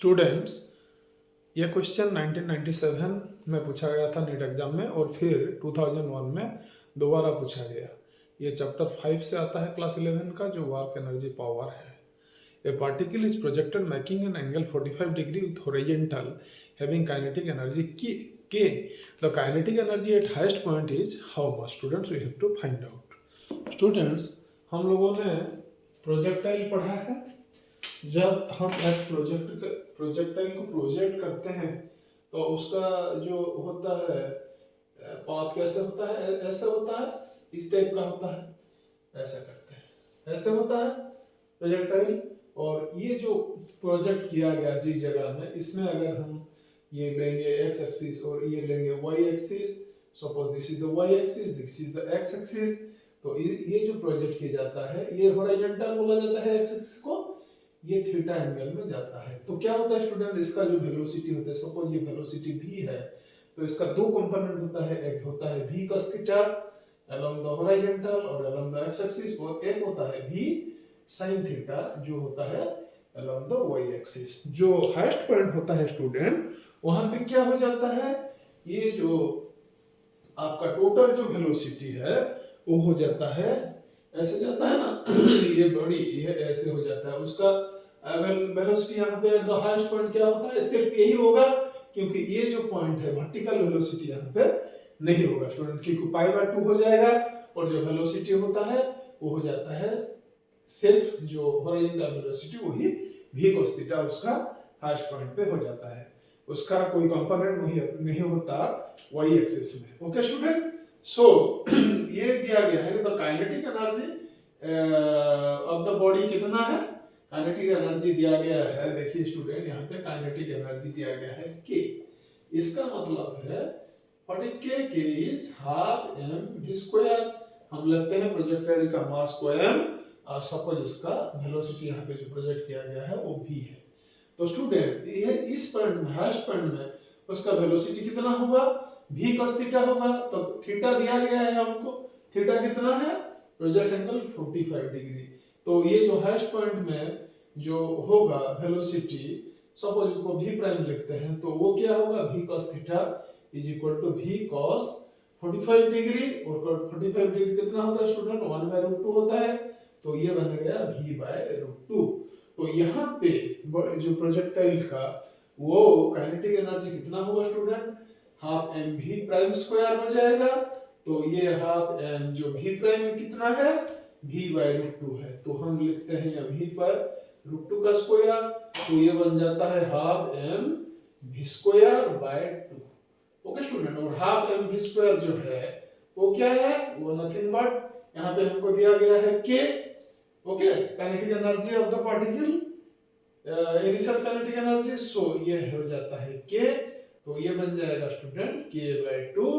Students, ये question 1997 में पूछा गया था नीट एग्जाम में और फिर 2001 में दोबारा पूछा गया। ये चैप्टर 5 से आता है क्लास 11 का, जो वर्क एनर्जी पावर है। A particle is projected making an angle 45 degree with horizontal having kinetic energy K the kinetic energy at highest point is how much. Students, we have to find out. Students, हम लोगों ने projectile पढ़ा है। जब हम एक projectile को project करते हैं तो उसका जो होता है पाथ कैसे होता है, ऐसा होता है, इस टाइप का होता है, ऐसा करते हैं, ऐसे होता है प्रोजेक्टाइल। और ये जो प्रोजेक्ट किया गया जिस जगह में, इसमें अगर हम ये लेंगे एक्स एक्सिस और ये लेंगे Y axis, suppose this is the Y axis, this is the X axis, तो ये जो प्रोजेक्ट किया जाता है ये हॉरिजॉन्टल बोला जाता है एक्स एक्सिस को, ये थीटा एंगल में जाता है। तो क्या होता है स्टूडेंट, इसका जो वेलोसिटी होता है, सपोज ये वेलोसिटी v है, तो इसका दो कंपोनेंट होता है, एक होता है v cos theta along the horizontal और along the x axis, और एक होता है v sin थीटा जो होता है along the y axis। जो हाईएस्ट पॉइंट होता है स्टूडेंट, वहां पे क्या हो जाता है, ये जो आपका टोटल जो वेलोसिटी है वो हो जाता है, ऐसे जाता है ना ये बड़ी, ये ऐसे हो जाता है। उसका वेलोसिटी यहाँ पे एट द हाईएस्ट पॉइंट क्या होता है, सिर्फ यही होगा, क्योंकि ये जो पॉइंट है वर्टिकल वेलोसिटी यहाँ पे नहीं होगा स्टूडेंट, क्योंकि π/2 हो जाएगा, और जो वेलोसिटी होता है वो हो जाता है सिर्फ जो हॉरिजॉन्टल वेलोसिटी, वही v cos थीटा उसका हाईएस्ट पॉइंट पे हो जाता है। उसका कोई कंपोनेंट नहीं होता y एक्सिस में। ओके स्टूडेंट, सो ये दिया गया है the kinetic energy of the body कितना है, काइनेटिक एनर्जी दिया गया है। देखिए स्टूडेंट, यहाँ पे काइनेटिक एनर्जी दिया गया है k। इसका मतलब है what is k? k is half m/2। हम लेते हैं प्रोजेक्टाइल का मास को m, और सपोज इसका वेलोसिटी यहाँ पे जो प्रोजेक्ट किया गया है वो v है। तो स्टूडेंट ये इस पॉइंट में, हाईएस्ट पॉइंट में उसका वेलोसिटी कितना होगा, v cos थीटा होगा। तो थीटा दिया गया है हमको, थीटा कितना है, प्रोजेक्ट एंगल 45 डिग्री। तो ये जो हाईएस्ट पॉइंट में जो होगा वेलोसिटी, सपोज इसको v प्राइम लिखते हैं, तो वो क्या होगा, v cos theta is equal to v cos 45 degree, और 45 डिग्री कितना होता है स्टूडेंट, 1/√2 होता है। तो ये बन गया v/√2। तो यहाँ पे जो प्रोजेक्टाइल का वो काइनेटिक एनर्जी कितना होगा स्टूडेंट, हाफ mv² हो जाएगा। तो ये हाफ m जो v प्राइम कितना है, v/√2 है, तो हम लिखते हैं यहाँ v/√2 का स्क्वायर, तो ये बन जाता है हाफ mv²/2। ओके स्टूडेंट, और हाफ mv² जो है वो क्या है, वो नथिंग बट यहाँ पे हमको दिया गया है k। Okay, kinetic energy of the particle, initial kinetic energy, so ये हो जाता है k। तो ये बन जाएगा स्टूडेंट k/2।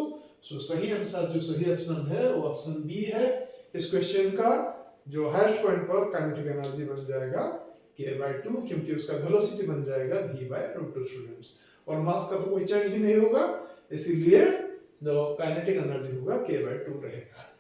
सो सही आंसर, जो सही ऑप्शन है वो ऑप्शन बी है। इस क्वेश्चन का जो हाईएस्ट पॉइंट पर काइनेटिक एनर्जी बन जाएगा k/2, क्योंकि उसका वेलोसिटी बन जाएगा v/√2 स्टूडेंट्स, और मास का तो कोई चेंज ही नहीं होगा, इसीलिए जो काइनेटिक एनर्जी होगा k/2 रहेगा।